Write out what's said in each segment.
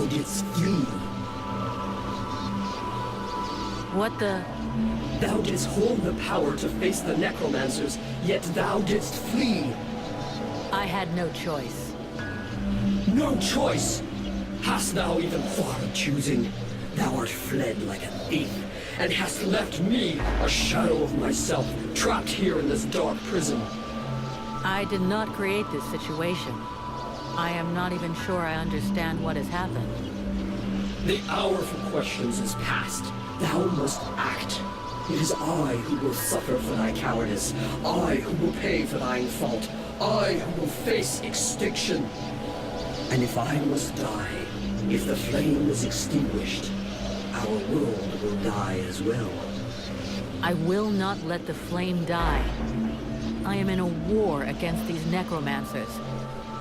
thou didst flee. What the... Thou didst hold the power to face the necromancers, yet thou didst flee. I had no choice. No choice! Hast thou even thought of choosing? Thou art fled like a thief, and hast left me, a shadow of myself, trapped here in this dark prison. I did not create this situation. I am not even sure I understand what has happened. The hour for questions is past. Thou must act. It is I who will suffer for thy cowardice. I who will pay for thine fault. I who will face extinction. And if I must die, if the flame is extinguished, our world will die as well. I will not let the flame die. I am in a war against these necromancers,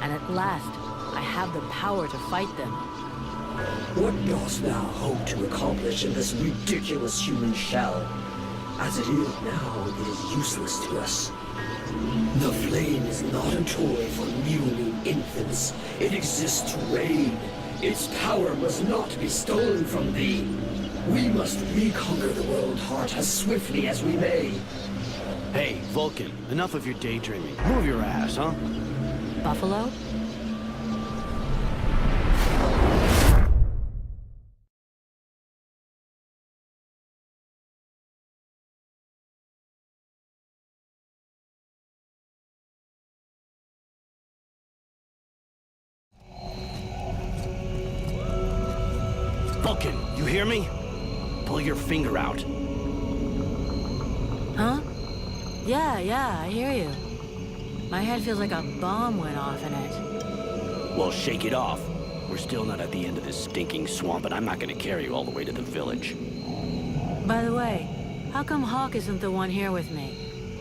and at last, I have the power to fight them. What dost thou hope to accomplish in this ridiculous human shell? As it is now, it is useless to us. The flame is not a toy for mewing infants. It exists to reign. Its power must not be stolen from thee. We must reconquer the world heart as swiftly as we may. Hey, Vulcan, enough of your daydreaming. Move your ass, huh? Buffalo? Vulcan, you hear me? Pull your finger out. Huh? Yeah, I hear you. My head feels like a bomb went off in it. Well, shake it off. We're still not at the end of this stinking swamp, and I'm not gonna carry you all the way to the village. By the way, how come Hawk isn't the one here with me?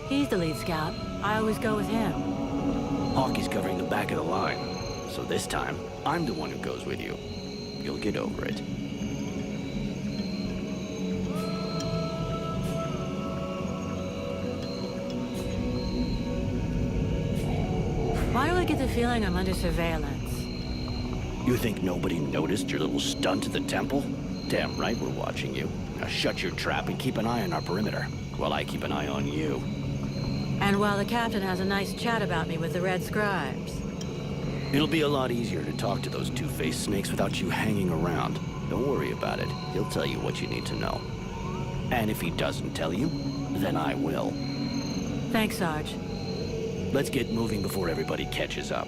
He's the lead scout. I always go with him. Hawk is covering the back of the line, so this time, I'm the one who goes with you. You'll get over it. Why do I get the feeling I'm under surveillance? You think nobody noticed your little stunt at the temple? Damn right we're watching you. Now shut your trap and keep an eye on our perimeter, while I keep an eye on you. And while the captain has a nice chat about me with the Red Scribes. It'll be a lot easier to talk to those two-faced snakes without you hanging around. Don't worry about it. He'll tell you what you need to know. And if he doesn't tell you, then I will. Thanks, Sarge. Let's get moving before everybody catches up.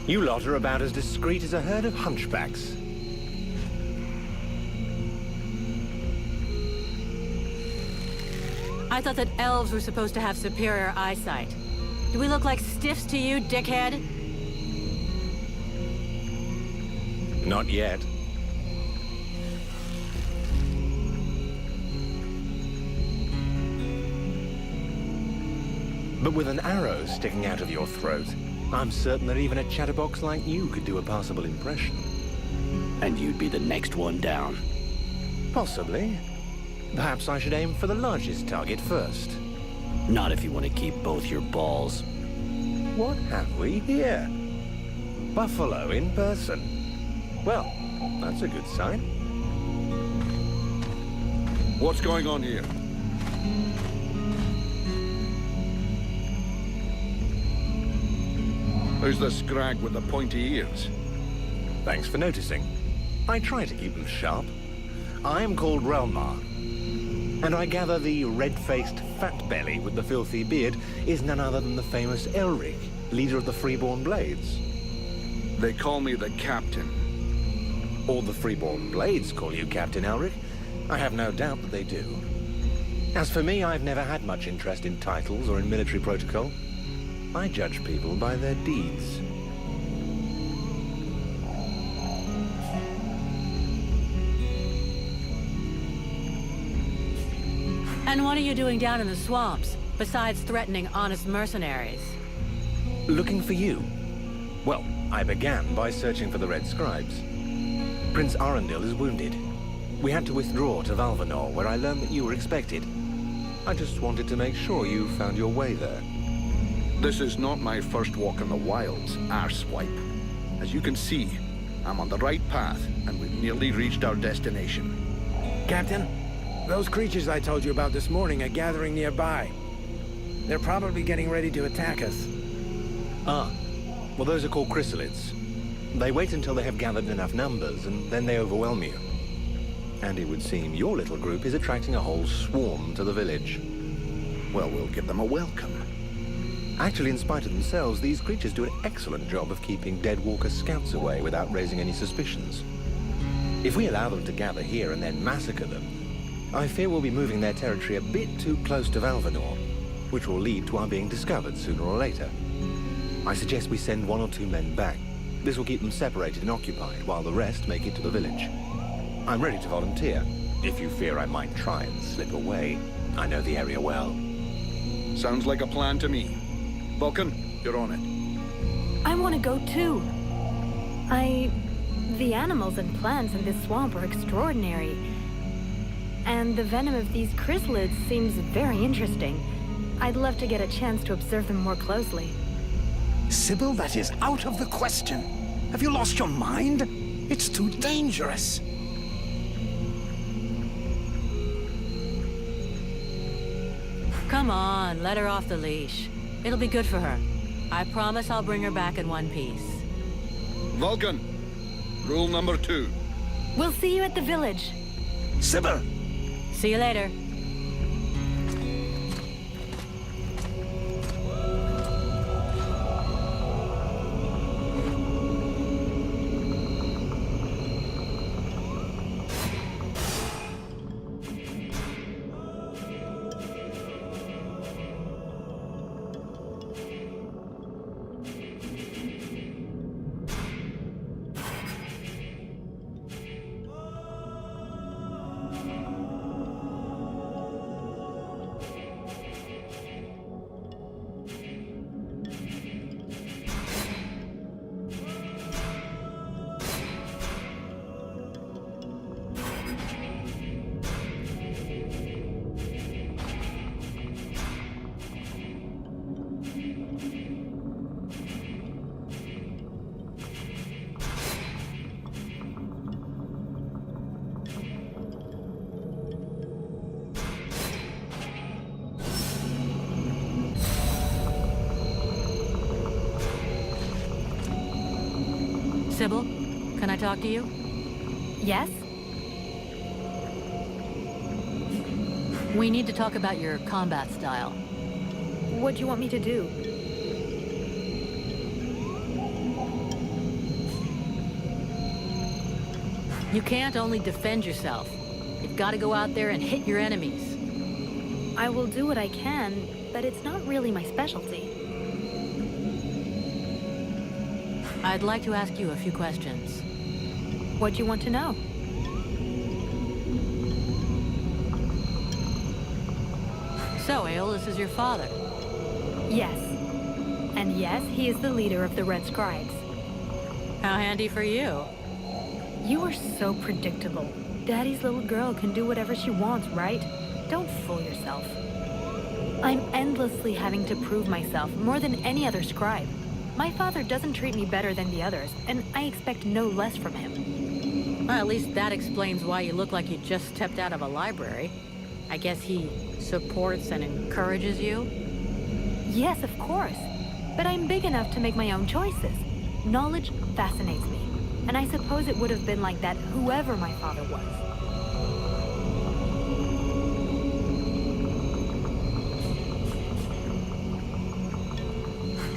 You lot are about as discreet as a herd of hunchbacks. I thought that elves were supposed to have superior eyesight. Do we look like stiffs to you, dickhead? Not yet. But with an arrow sticking out of your throat, I'm certain that even a chatterbox like you could do a passable impression. And you'd be the next one down. Possibly. Perhaps I should aim for the largest target first. Not if you want to keep both your balls. What have we here? Buffalo in person. Well, that's a good sign. What's going on here? Who's the scrag with the pointy ears? Thanks for noticing. I try to keep them sharp. I am called Relmar, and I gather the red-faced fat belly with the filthy beard is none other than the famous Elric, leader of the Freeborn Blades. They call me the Captain. All the Freeborn Blades call you Captain Elric. I have no doubt that they do. As for me, I've never had much interest in titles or in military protocol. I judge people by their deeds. And what are you doing down in the swamps, besides threatening honest mercenaries? Looking for you. Well, I began by searching for the Red Scribes. Prince Arundel is wounded. We had to withdraw to Valvanor, where I learned that you were expected. I just wanted to make sure you found your way there. This is not my first walk in the wilds, arsewipe. As you can see, I'm on the right path, and we've nearly reached our destination. Captain, those creatures I told you about this morning are gathering nearby. They're probably getting ready to attack us. Ah, well those are called chrysalids. They wait until they have gathered enough numbers, and then they overwhelm you. And it would seem your little group is attracting a whole swarm to the village. Well, we'll give them a welcome. Actually, in spite of themselves, these creatures do an excellent job of keeping dead walker scouts away without raising any suspicions. If we allow them to gather here and then massacre them, I fear we'll be moving their territory a bit too close to Valvanor, which will lead to our being discovered sooner or later. I suggest we send 1 or 2 men back. This will keep them separated and occupied, while the rest make it to the village. I'm ready to volunteer, if you fear I might try and slip away. I know the area well. Sounds like a plan to me. Vulcan, you're on it. I want to go too. The animals and plants in this swamp are extraordinary. And the venom of these chrysalids seems very interesting. I'd love to get a chance to observe them more closely. Sybil, that is out of the question. Have you lost your mind? It's too dangerous. Come on, let her off the leash. It'll be good for her. I promise I'll bring her back in one piece. Vulcan, rule number 2. We'll see you at the village. Sybil! See you later. Sybil, can I talk to you? Yes? We need to talk about your combat style. What do you want me to do? You can't only defend yourself. You've got to go out there and hit your enemies. I will do what I can, but it's not really my specialty. I'd like to ask you a few questions. What do you want to know? So, Aeolus is your father. Yes. And yes, he is the leader of the Red Scribes. How handy for you. You are so predictable. Daddy's little girl can do whatever she wants, right? Don't fool yourself. I'm endlessly having to prove myself more than any other scribe. My father doesn't treat me better than the others, and I expect no less from him. Well, at least that explains why you look like you just stepped out of a library. I guess he supports and encourages you? Yes, of course. But I'm big enough to make my own choices. Knowledge fascinates me, and I suppose it would have been like that whoever my father was.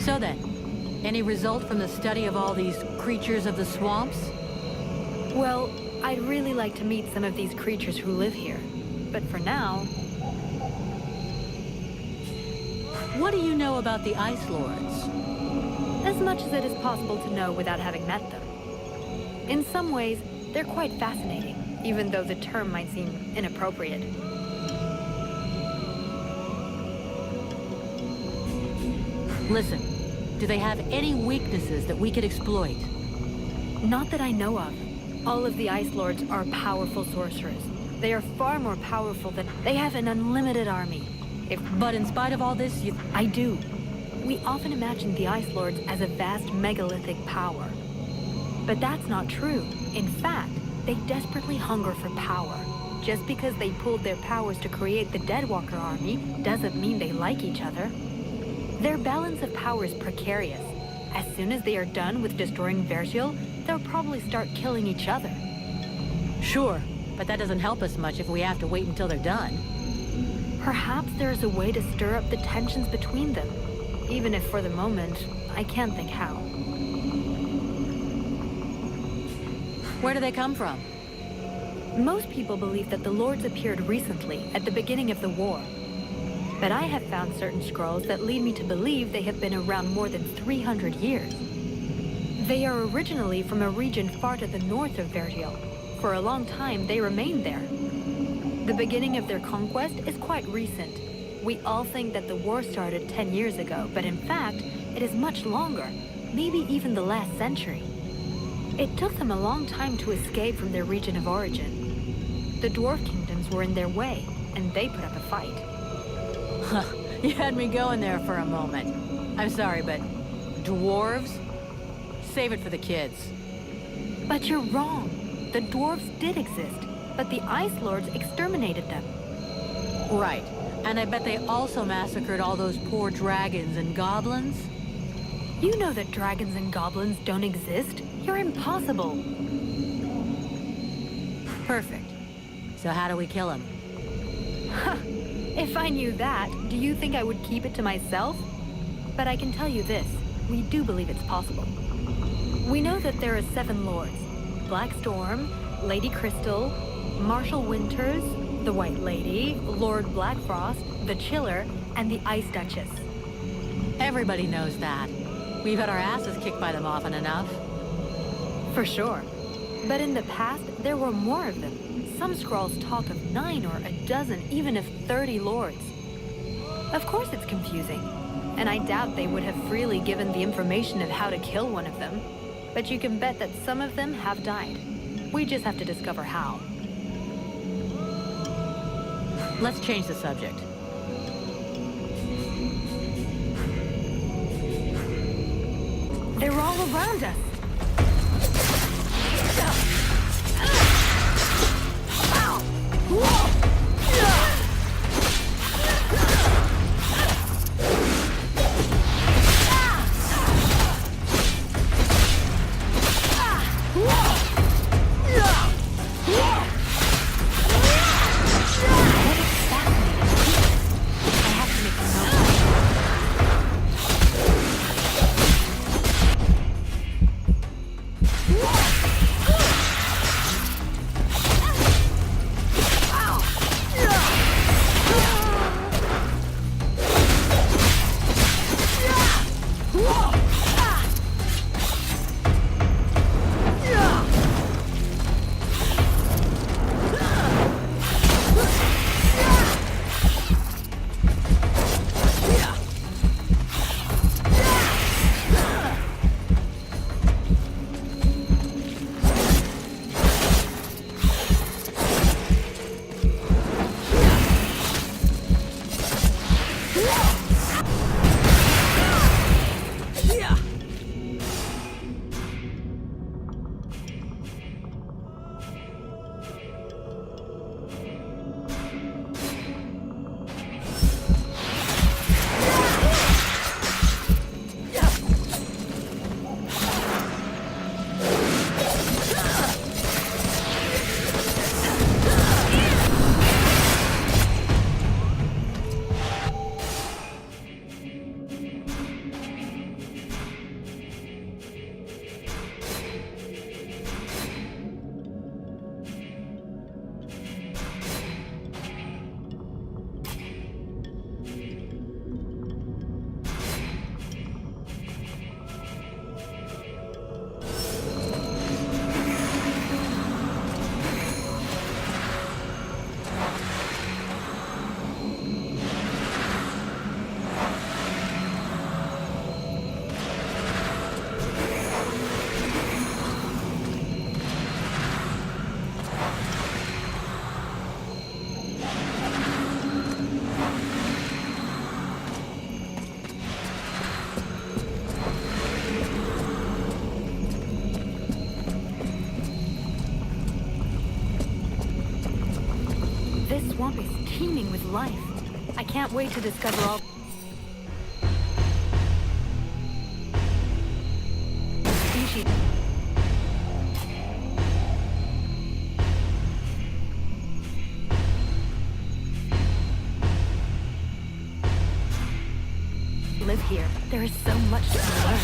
So then, any result from the study of all these creatures of the swamps? Well, I'd really like to meet some of these creatures who live here. But for now... What do you know about the Ice Lords? as much as it is possible to know without having met them. In some ways, they're quite fascinating, even though the term might seem inappropriate. Listen, do they have any weaknesses that we could exploit? Not that I know of. All of the Ice Lords are powerful sorcerers. They are far more powerful than... They have an unlimited army. But in spite of all this, I do. We often imagine the Ice Lords as a vast megalithic power. But that's not true. In fact, they desperately hunger for power. Just because they pooled their powers to create the Deadwalker army doesn't mean they like each other. Their balance of power is precarious. As soon as they are done with destroying Vergil, they'll probably start killing each other. Sure, but that doesn't help us much if we have to wait until they're done. Perhaps there is a way to stir up the tensions between them, even if for the moment, I can't think how. Where do they come from? Most people believe that the Lords appeared recently, at the beginning of the war. But I have found certain scrolls that lead me to believe they have been around more than 300 years. They are originally from a region far to the north of Vergil. For a long time, they remained there. The beginning of their conquest is quite recent. We all think that the war started 10 years ago, but in fact, it is much longer, maybe even the last century. It took them a long time to escape from their region of origin. The dwarf kingdoms were in their way, and they put up a fight. You had me going there for a moment. I'm sorry, but dwarves? Save it for the kids. But you're wrong. The dwarves did exist, but the Ice Lords exterminated them. Right. And I bet they also massacred all those poor dragons and goblins? You know that dragons and goblins don't exist. You're impossible. Perfect. So how do we kill him? If I knew that, do you think I would keep it to myself? But I can tell you this, we do believe it's possible. We know that there are 7 lords. Black Storm, Lady Crystal, Marshal Winters, the White Lady, Lord Blackfrost, the Chiller, and the Ice Duchess. Everybody knows that. We've had our asses kicked by them often enough. For sure. But in the past, there were more of them. Some scrolls talk of 9 or a dozen, even of 30 lords. Of course it's confusing, and I doubt they would have freely given the information of how to kill one of them. But you can bet that some of them have died. We just have to discover how. Let's change the subject. They're all around us. swamp is teeming with life. I can't wait to discover all species. Live here. There is so much to learn.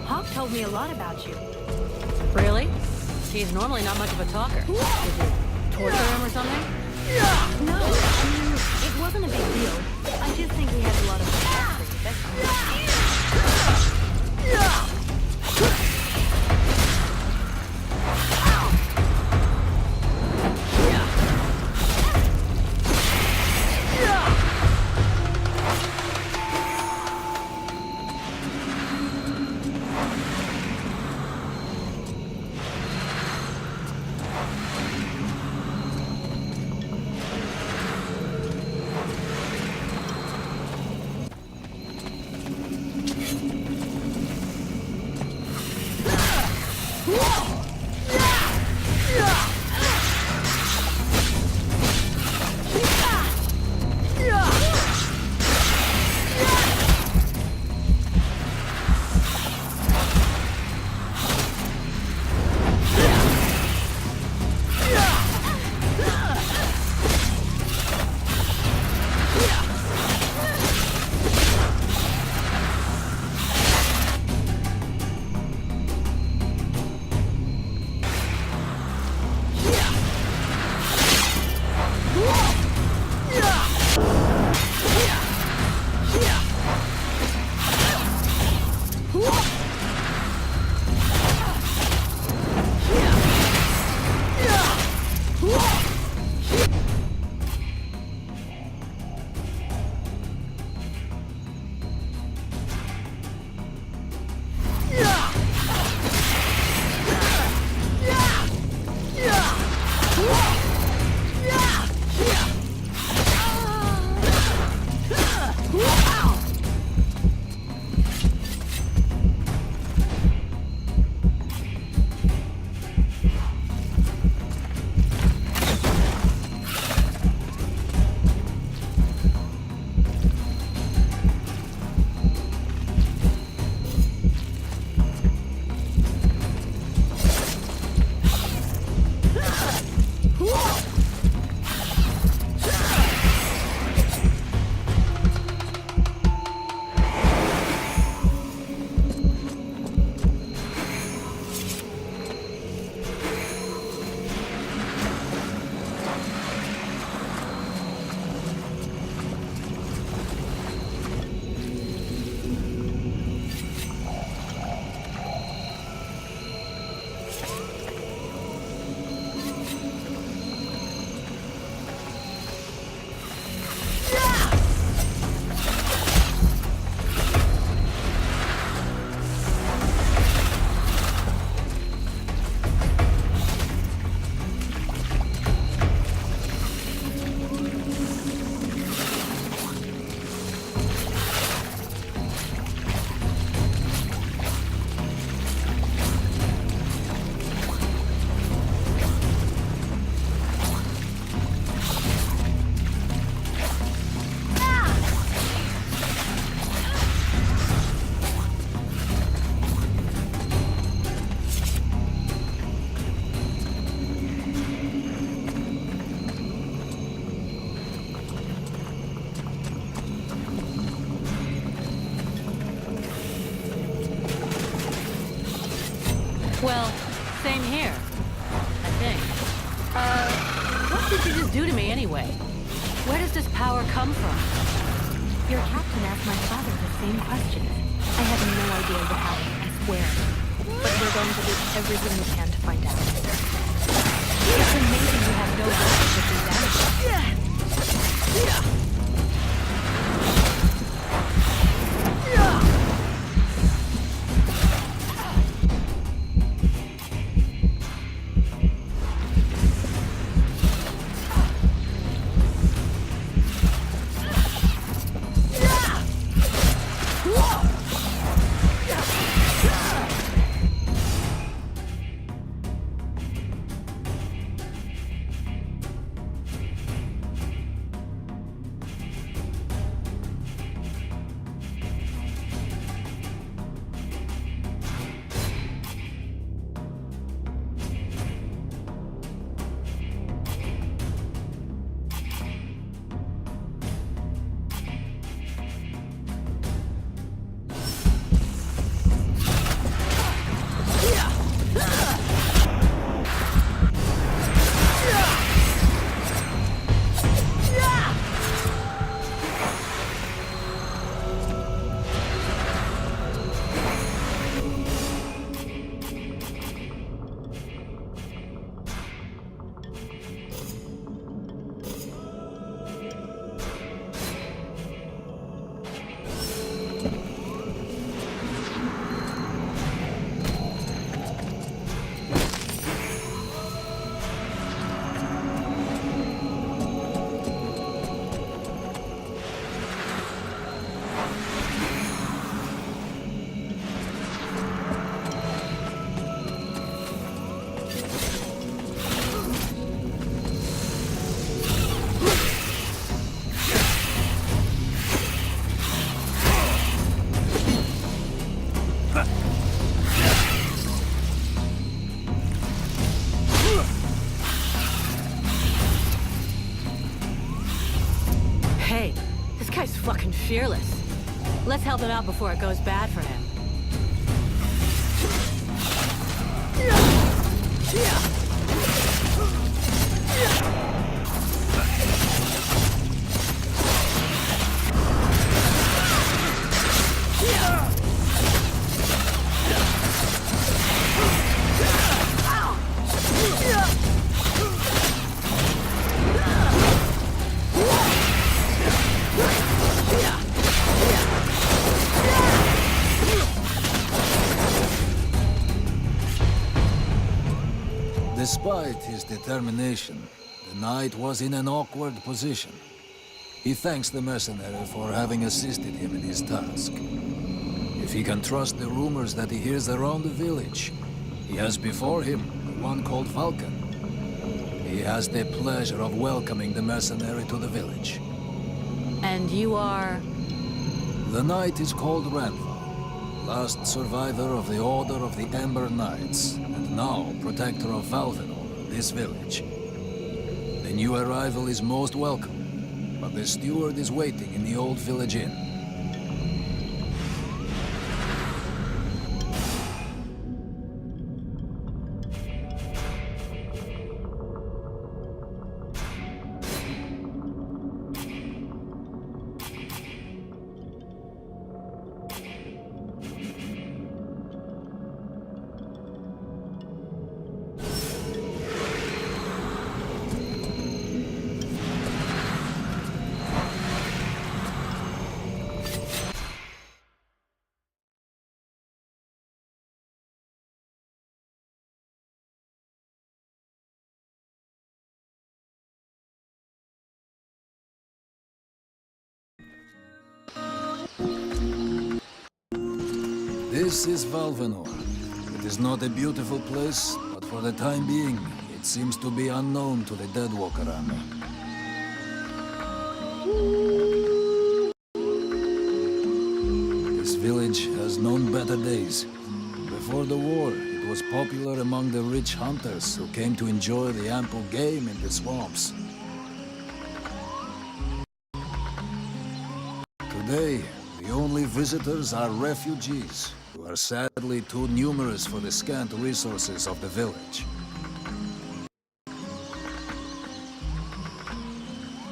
Hawk told me a lot about you. Really? He's normally not much of a talker. Did you torture him or something? No, I mean, it wasn't a big deal. I just think he has a lot of Well, same here, I think. What did you just do to me anyway? Where does this power come from? Your captain asked my father the same question. I have no idea what happened, I swear. But we're going to do everything we can to find out. It's amazing you have no weapons with these animals. Hey, this guy's fucking fearless. Let's help him out before it goes bad for him. Despite his determination, the knight was in an awkward position. He thanks the mercenary for having assisted him in his task. If he can trust the rumors that he hears around the village, he has before him the one called Falcon. He has the pleasure of welcoming the mercenary to the village. And you are... The knight is called Ranval, last survivor of the Order of the Ember Knights, and now protector of Valvenor, this village. The new arrival is most welcome, but the steward is waiting in the old village inn. This is Valvenor. It is not a beautiful place, but for the time being, it seems to be unknown to the Deadwalker army. This village has known better days. Before the war, it was popular among the rich hunters who came to enjoy the ample game in the swamps. Today, the only visitors are refugees, who are sadly too numerous for the scant resources of the village.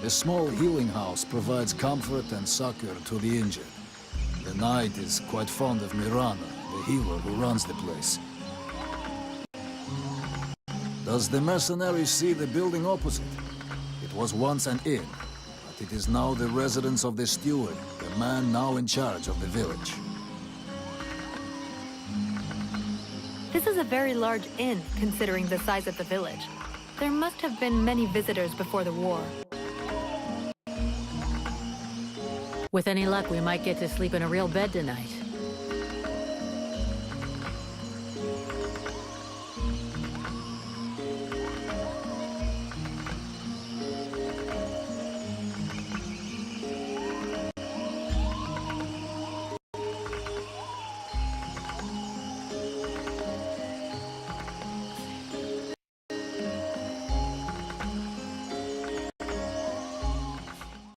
A small healing house provides comfort and succor to the injured. The knight is quite fond of Mirana, the healer who runs the place. Does the mercenary see the building opposite? It was once an inn, it is now the residence of the steward, the man now in charge of the village. This is a very large inn, considering the size of the village. There must have been many visitors before the war. With any luck, we might get to sleep in a real bed tonight.